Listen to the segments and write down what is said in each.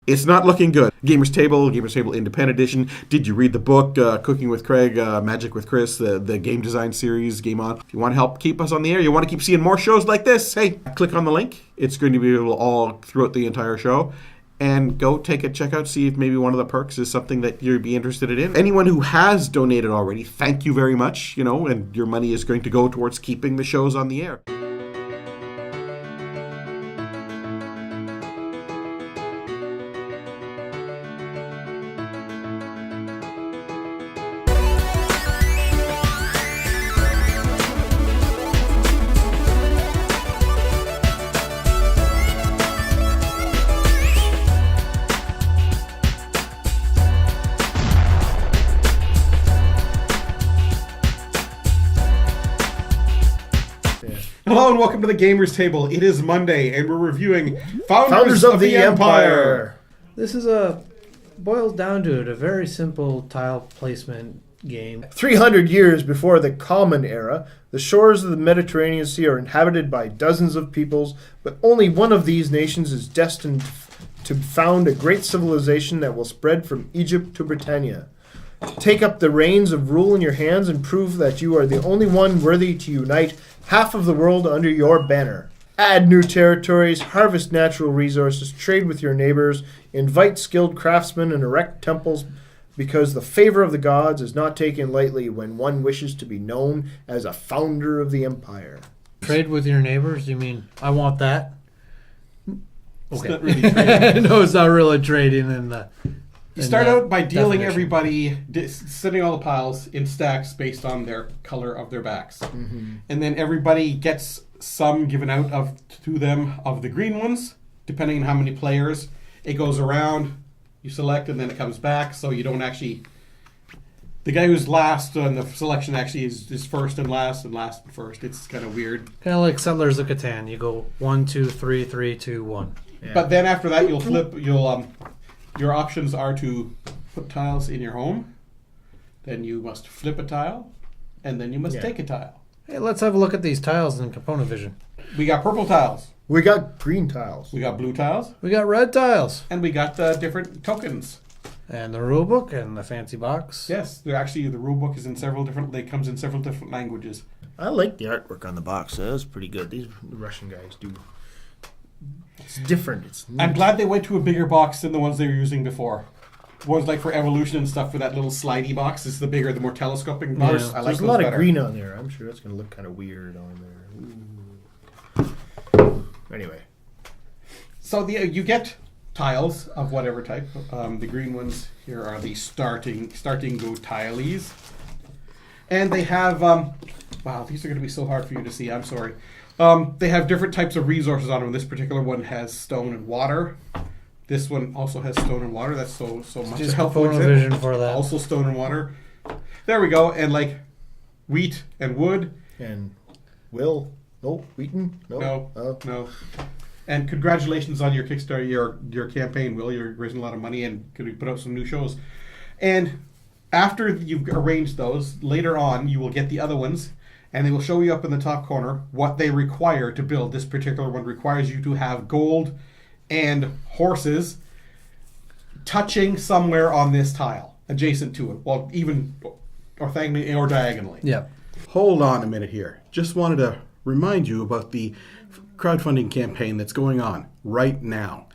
It's not looking good. Gamers Table Independent Edition. Did you read the book, Cooking with Craig, Magic with Chris, the game design series, Game On? If you want to help keep us on the air, you want to keep seeing more shows like this, hey, click on the link. It's going to be all throughout the entire show. And go take a check out, see if maybe one of the perks is something that you'd be interested in. Anyone who has donated already, thank you very much, and your money is going to go towards keeping the shows on the air. Hello and welcome to the Gamers Table. It is Monday and we're reviewing Founders of the Empire. This is boils down to it, a very simple tile placement game. 300 years before the Common Era, the shores of the Mediterranean Sea are inhabited by dozens of peoples, but only one of these nations is destined to found a great civilization that will spread from Egypt to Britannia. Take up the reins of rule in your hands and prove that you are the only one worthy to unite half of the world under your banner. Add new territories, harvest natural resources, trade with your neighbors, invite skilled craftsmen, and erect temples, because the favor of the gods is not taken lightly when one wishes to be known as a founder of the empire. Trade with your neighbors? You mean, I want that? Okay. It's not really trading. No, it's not really trading in the... You start out by dealing everybody, setting all the piles in stacks based on their color of their backs. Mm-hmm. And then everybody gets some given out to them of the green ones, depending on how many players. It goes around, you select, and then it comes back, so you don't actually... The guy who's last on the selection actually is first and last and first. It's kind of weird. Kind of like Settlers of Catan. You go 1, 2, 3, 3, 2, 1. Yeah. But then after that, you'll flip, your options are to put tiles in your home, then you must flip a tile, and then you must take a tile. Hey, let's have a look at these tiles in Component Vision. We got purple tiles. We got green tiles. We got blue tiles. We got red tiles. And we got different tokens. And the rule book and the fancy box. Yes, the rule book is in it comes in several different languages. I like the artwork on the box. That was pretty good. These Russian guys do. It's different. It's neat. I'm glad they went to a bigger box than the ones they were using before. Ones like for Evolution and stuff, for that little slidey box. This is the bigger, the more telescoping box. Yeah. I like There's a lot of green on there. I'm sure it's going to look kind of weird on there. Ooh. Anyway. So you get tiles of whatever type. The green ones here are the starting go tiles. And they have... wow, these are going to be so hard for you to see. I'm sorry. They have different types of resources on them. This particular one has stone and water. This one also has stone and water. That's so much Just helpful. Vision for that. Also stone and water. There we go. And like wheat and wood. And Wheaton? No. No. And congratulations on your Kickstarter, your campaign, Will. You're raising a lot of money and could put out some new shows. And after you've arranged those, later on you will get the other ones. And they will show you up in the top corner what they require to build. This particular one requires you to have gold and horses touching somewhere on this tile, adjacent to it. Well, even orthogonally or diagonally. Yeah. Hold on a minute here. Just wanted to remind you about the crowdfunding campaign that's going on right now.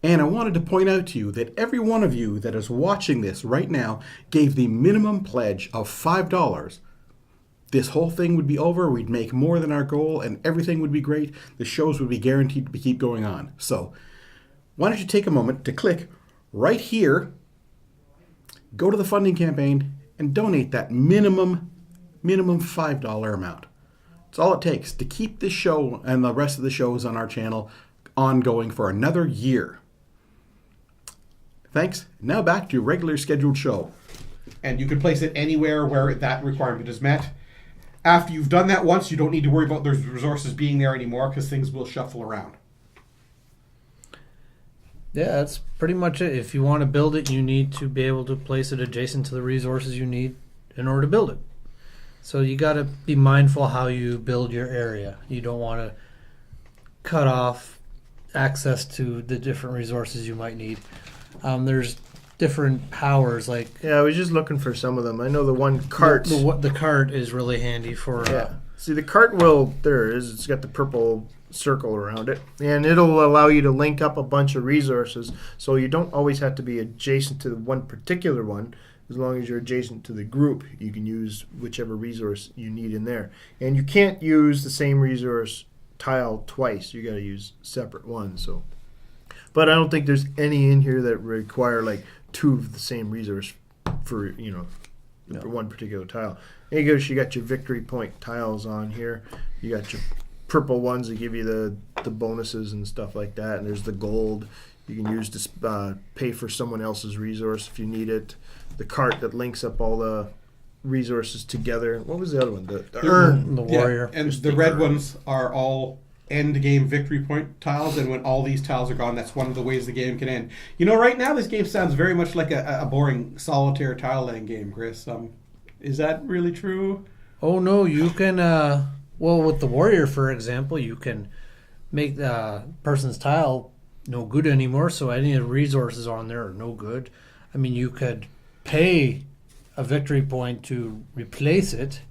And I wanted to point out to you that every one of you that is watching this right now gave the minimum pledge of $5. This whole thing would be over, we'd make more than our goal, and everything would be great. The shows would be guaranteed to keep going on. So, why don't you take a moment to click right here, go to the funding campaign, and donate that minimum $5 amount. It's all it takes to keep this show and the rest of the shows on our channel ongoing for another year. Thanks. Now back to your regular scheduled show. And you can place it anywhere where that requirement is met. After you've done that once, you don't need to worry about those resources being there anymore because things will shuffle around. Yeah, that's pretty much it. If you want to build it, you need to be able to place it adjacent to the resources you need in order to build it. So you got to be mindful how you build your area. You don't want to cut off access to the different resources you might need. There's different powers like Yeah, I was just looking for some of them. I know the one cart. The cart is really handy for. Yeah. See, the cart will, there it is. It's got the purple circle around it. And it'll allow you to link up a bunch of resources. So you don't always have to be adjacent to one particular one. As long as you're adjacent to the group, you can use whichever resource you need in there. And you can't use the same resource tile twice. You got to use separate ones. So, but I don't think there's any in here that require like two of the same resource for, you know, for one particular tile. There you go. You got your victory point tiles on here. You got your purple ones that give you the bonuses and stuff like that. And there's the gold you can use to pay for someone else's resource if you need it. The cart that links up all the resources together. What was the other one? The urn. The warrior. Yeah, and the red ones are all end game victory point tiles, and when all these tiles are gone, that's one of the ways the game can end. You know, right now this game sounds very much like a boring solitaire tile laying game, Chris. Is that really true? Oh no, you can. Well, with the warrior, for example, you can make the person's tile no good anymore. So any of the resources on there are no good. I mean, you could pay a victory point to replace it,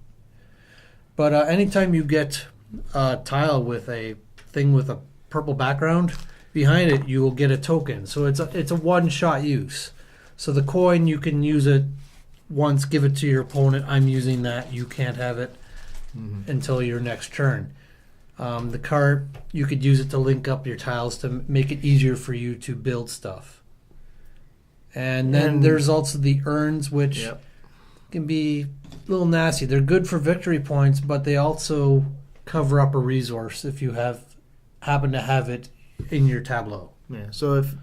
but anytime you get a tile with a thing with a purple background behind it, you will get a token. So it's a one-shot use. So the coin, you can use it once, give it to your opponent. I'm using that. You can't have it until your next turn. The cart, you could use it to link up your tiles to make it easier for you to build stuff. And then there's also the urns, which can be a little nasty. They're good for victory points, but they also cover up a resource if you happen to have it in your tableau. Yeah. So if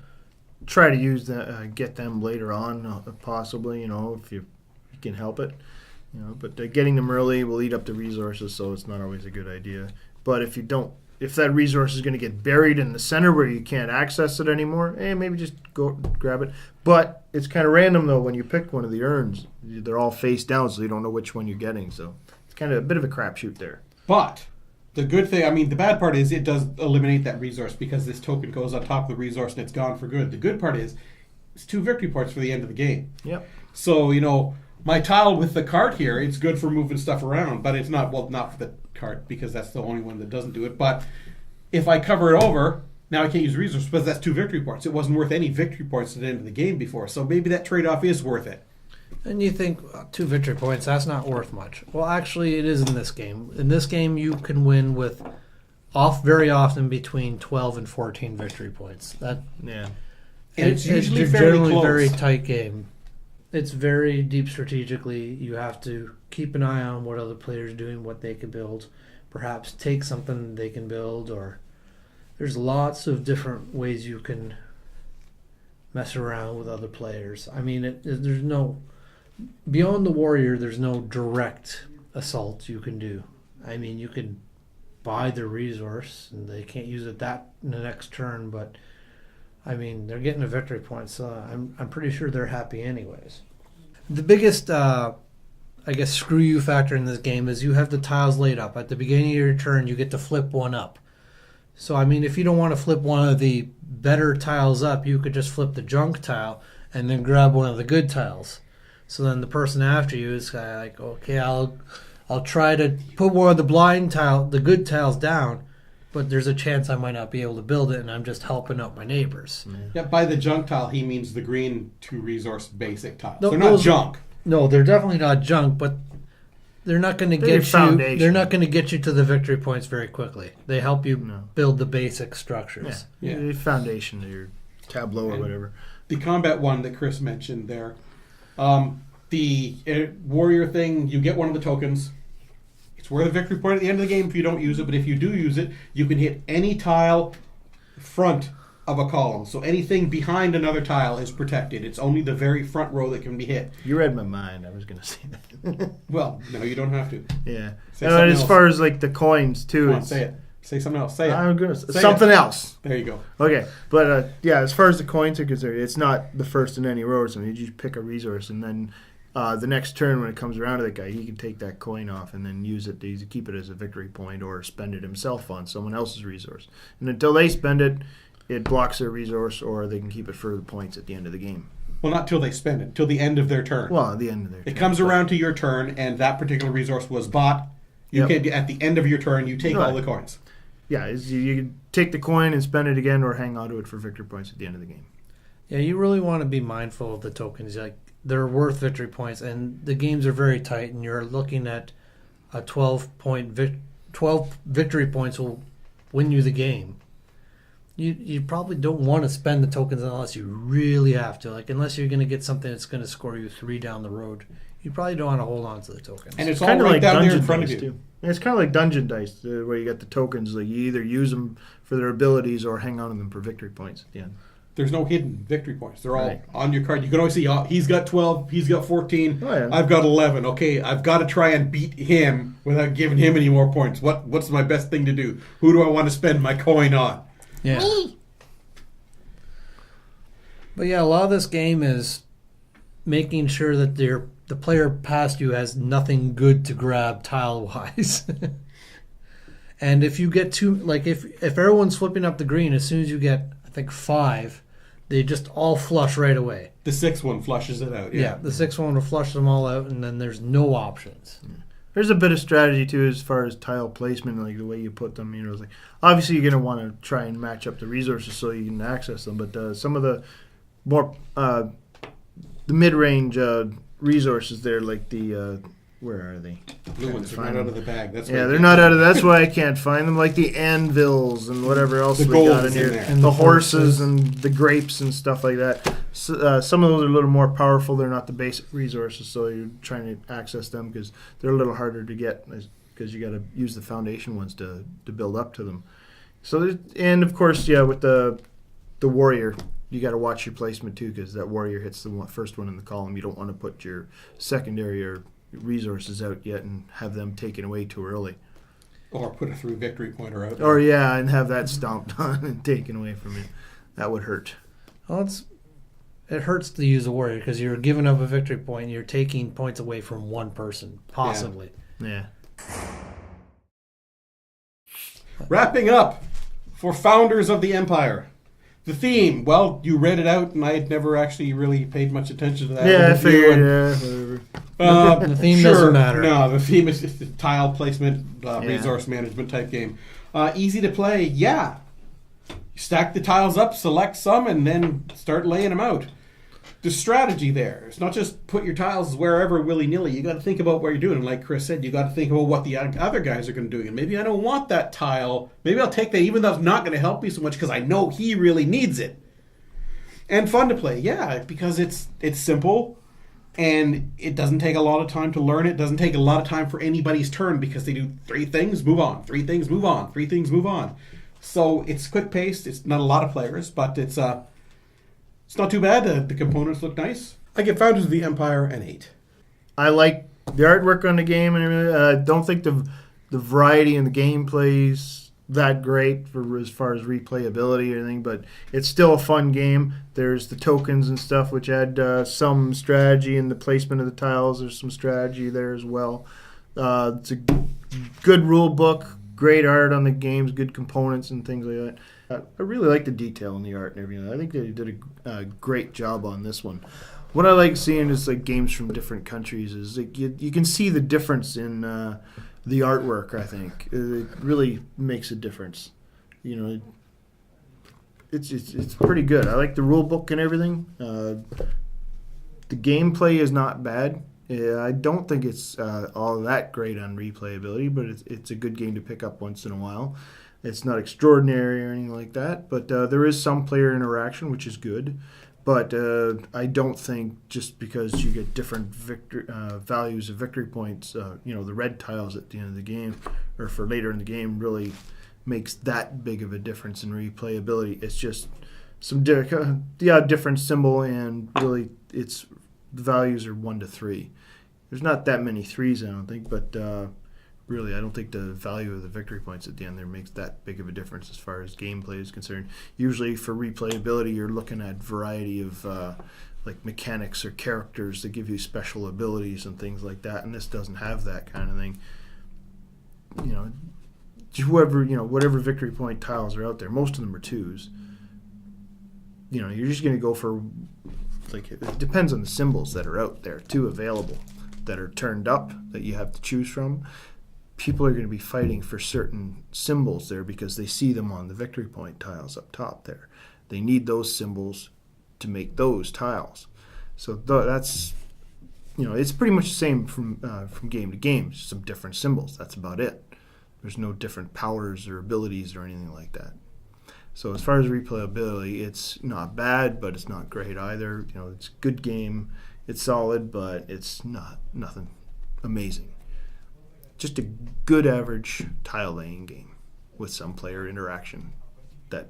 try to use that, get them later on, possibly. You know, if you can help it. You know, but getting them early will eat up the resources, so it's not always a good idea. But if you don't, if that resource is going to get buried in the center where you can't access it anymore, maybe just go grab it. But it's kind of random, though, when you pick one of the urns. They're all face down, so you don't know which one you're getting. So it's kind of a bit of a crapshoot there. But the good thing, I mean, the bad part is it does eliminate that resource because this token goes on top of the resource and it's gone for good. The good part is it's 2 victory points for the end of the game. Yep. So, you know, my tile with the cart here, it's good for moving stuff around, but it's not, well, not for the cart because that's the only one that doesn't do it. But if I cover it over, now I can't use resources, but that's 2 victory points. It wasn't worth any victory points at the end of the game before, so maybe that trade-off is worth it. And you think 2 victory points, that's not worth much. Well, actually, it is in this game. In this game, you can win with very often between 12 and 14 victory points. And it's usually it's fairly generally close. very tight game. It's very deep strategically. You have to keep an eye on what other players are doing, what they can build. Perhaps take something they can build, or there's lots of different ways you can mess around with other players. I mean, there's no, beyond the warrior, there's no direct assault you can do. I mean, you can buy the resource, and they can't use it in the next turn, but I mean, they're getting a victory point, so I'm pretty sure they're happy anyways. The biggest, I guess, screw you factor in this game is you have the tiles laid up. At the beginning of your turn, you get to flip one up. So, I mean, if you don't want to flip one of the better tiles up, you could just flip the junk tile and then grab one of the good tiles. So then the person after you is kind of like, okay, I'll try to put one of the good tiles down, but there's a chance I might not be able to build it, and I'm just helping out my neighbors. Yeah, by the junk tile, he means the green 2 resource basic tiles. No, They're not junk. No, they're definitely not junk, but they're not going to get you. foundation. They're not going to get you to the victory points very quickly. They help you build the basic structures. Yeah. The foundation of your tableau or whatever. The combat one that Chris mentioned there, the warrior thing, you get one of the tokens. It's worth a victory point at the end of the game if you don't use it, but if you do use it, you can hit any tile front of a column. So anything behind another tile is protected. It's only the very front row that can be hit. You read my mind. I was going to say that. Well, no, you don't have to. Yeah. Say And something as else. far as like the coins too, Come on, say it. Say something else. Say it. I'm gonna Say something it. else. There you go. Okay, but yeah, as far as the coins are concerned, it's not the first in any row or something. You just pick a resource, and then the next turn when it comes around to that guy, he can take that coin off and then use it to either keep it as a victory point or spend it himself on someone else's resource. And until they spend it, it blocks their resource, or they can keep it for the points at the end of the game. Well, not till they spend it, till the end of their turn. Well, at the end of their It turn, comes but- around to your turn, and that particular resource was bought. You Yep. can at the end of your turn, you take all Right. the coins. Yeah, you can take the coin and spend it again, or hang on to it for victory points at the end of the game. Yeah, you really want to be mindful of the tokens. Like, they're worth victory points, and the games are very tight, and you're looking at a 12 victory points will win you the game. You probably don't want to spend the tokens unless you really have to. Like, unless you're going to get something that's going to score you 3 down the road, you probably don't want to hold on to the tokens. And it's all Kind of right like down there dungeon in front dice of you. too. And it's kind of like dungeon dice, where you got the tokens. Like, you either use them for their abilities or hang on to them for victory points at the end. There's no hidden victory points. They're all Right. on your card. You can always see, oh, he's got 12, he's got 14, Oh, yeah. I've got 11. Okay, I've got to try and beat him without giving him any more points. What's my best thing to do? Who do I want to spend my coin on? Yeah. But yeah, a lot of this game is making sure that the player past you has nothing good to grab tile wise. And if you get too, like, if everyone's flipping up the green, as soon as you get, I think, 5, they just all flush right away. The 6th one flushes it out. Yeah, the 6th one will flush them all out, and then there's no options. There's a bit of strategy too, as far as tile placement, like the way you put them. You know, it's like, obviously you're going to want to try and match up the resources so you can access them. But some of the more the mid-range resources there, like the where are they? Blue ones are not out of the bag. That's Yeah, why they're you not can't- out of. That's why I can't find them. Like the anvils and whatever else The we gold got in is in here, there. And the the horses horses. and the grapes and stuff like that. So, some of those are a little more powerful. They're not the basic resources, so you're trying to access them because they're a little harder to get because you got to use the foundation ones to build up to them. So and of course, yeah, with the warrior, you got to watch your placement too because that warrior hits the first one in the column. You don't want to put your secondary or resources out yet and have them taken away too early. Or put a through victory pointer out. Or yeah, and have that stomped on and taken away from you. That would hurt. Well, it hurts to use a warrior because you're giving up a victory point. And you're taking points away from one person, possibly. Yeah. Wrapping up for Founders of the Empire. The theme, well, you read it out, and I had never actually really paid much attention to that. Yeah, I overview, figured. and- Whatever. The theme sure, doesn't matter. No, the theme is just a tile placement, Yeah. resource management type game. Easy to play, yeah. You stack the tiles up, select some, and then start laying them out. The strategy there. It's not just put your tiles wherever willy-nilly. You got to think about what you're doing. And like Chris said, you got to think about what the other guys are going to do. And maybe I don't want that tile. Maybe I'll take that even though it's not going to help me so much because I know he really needs it. And fun to play, yeah, because it's simple and it doesn't take a lot of time to learn. It doesn't take a lot of time for anybody's turn because they do 3 things, move on, 3 things, move on, 3 things, move on. So it's quick paced. It's not a lot of players, but it's not too bad. The components look nice. I give Founders of the Empire an 8. I like the artwork on the game, and everything. I don't think the variety in the gameplay's that great for as far as replayability or anything, but it's still a fun game. There's the tokens and stuff, which add some strategy in the placement of the tiles. There's some strategy there as well. It's a good rule book, great art on the games, good components and things like that. I really like the detail in the art and everything. I think they did a great job on this one. What I like seeing is like games from different countries is like you can see the difference in the artwork. I think it really makes a difference. You know, it's pretty good. I like the rule book and everything. The gameplay is not bad. I don't think it's all that great on replayability, but it's a good game to pick up once in a while. It's not extraordinary or anything like that, but there is some player interaction, which is good. But I don't think just because you get different values of victory points, the red tiles at the end of the game or for later in the game really makes that big of a difference in replayability. It's just some different symbol, and really the values are 1 to 3. There's not that many 3s, I don't think, but really I don't think the value of the victory points at the end there makes that big of a difference as far as gameplay is concerned. Usually for replayability you're looking at variety of like mechanics or characters that give you special abilities and things like that, and this doesn't have that kind of thing. Whatever victory point tiles are out there, most of them are 2s. you're just going to go for, like, it depends on the symbols that are out there too available, that are turned up, that you have to choose from. People are going to be fighting for certain symbols there because they see them on the victory point tiles up top there. They need those symbols to make those tiles. So that's, it's pretty much the same from game to game, just some different symbols. That's about it. There's no different powers or abilities or anything like that. So as far as replayability, it's not bad, but it's not great either. It's a good game. It's solid, but it's nothing amazing. Just a good average tile laying game with some player interaction that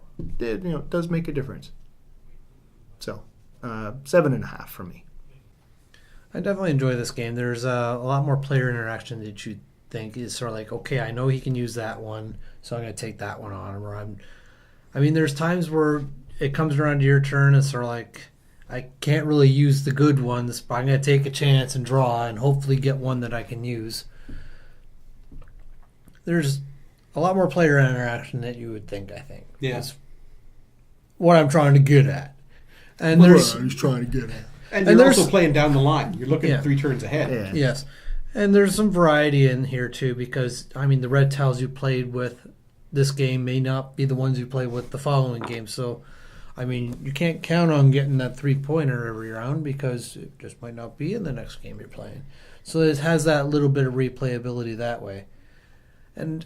does make a difference. So 7.5 for me. I definitely enjoy this game. There's a lot more player interaction that you think is sort of like, okay, I know he can use that one, so I'm going to take that one on him. Or there's times where it comes around to your turn, it's sort of like, I can't really use the good ones, but I'm going to take a chance and draw and hopefully get one that I can use. There's a lot more player interaction than you would think, I think. Yeah. That's what I'm trying to get at. And He's trying to get at. And And you're there's- also playing down the line. You're looking Yeah. at 3 turns ahead. Yeah. Yes. And there's some variety in here too, because the red tiles you played with this game may not be the ones you play with the following game. So, you can't count on getting that 3-pointer every round because it just might not be in the next game you're playing. So it has that little bit of replayability that way. And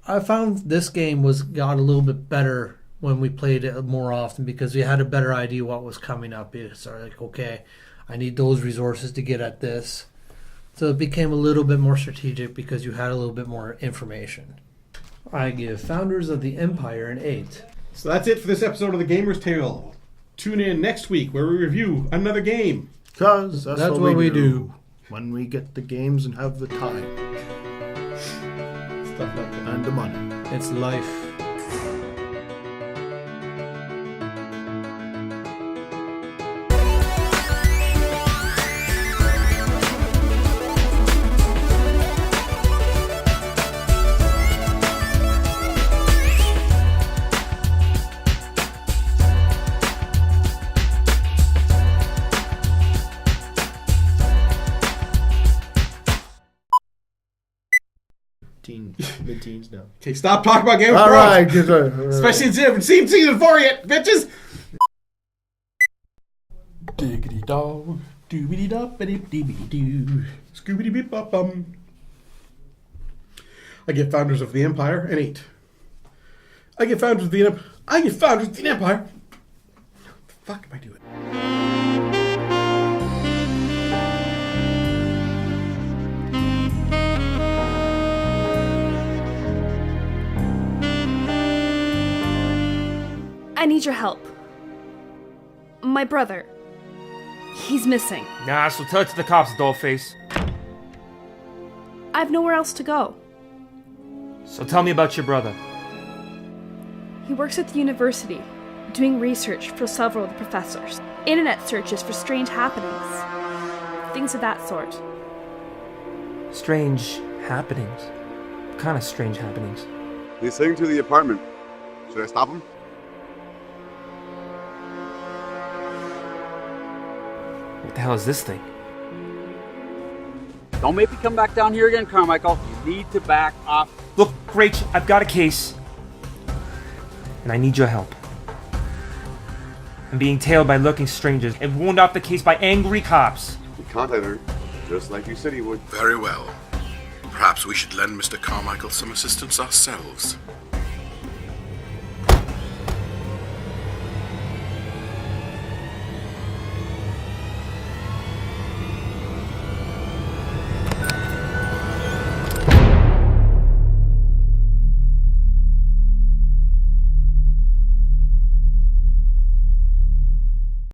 I found this game got a little bit better when we played it more often because we had a better idea what was coming up. It's like, okay, I need those resources to get at this. So it became a little bit more strategic because you had a little bit more information. I give Founders of the Empire an 8. So that's it for this episode of The Gamer's Tale. Tune in next week where we review another game. Because that's what we do. When we get the games and have the time Stuff like that. and the money. It's life. Mid-teens now. Okay, stop talking about Game of All Thrones. right, good. All right. Especially since you haven't seen season 4 yet, bitches. Diggity dog, doobity dop, dibbity doo, scoobity beep bop bum. I give Founders of the Empire an 8. I give Founders of the Empire. What the fuck am I doing? I need your help. My brother. He's missing. Nah, so tell it to the cops, dollface. I have nowhere else to go. So tell me about your brother. He works at the university, doing research for several of the professors. Internet searches for strange happenings. Things of that sort. Strange happenings. What kind of strange happenings? He's heading to the apartment. Should I stop him? What the hell is this thing? Don't make me come back down here again, Carmichael. You need to back off. Look, Rach, I've got a case. And I need your help. I'm being tailed by lurking strangers and warned off the case by angry cops. He contacted her, just like you said he would. Very well. Perhaps we should lend Mr. Carmichael some assistance ourselves.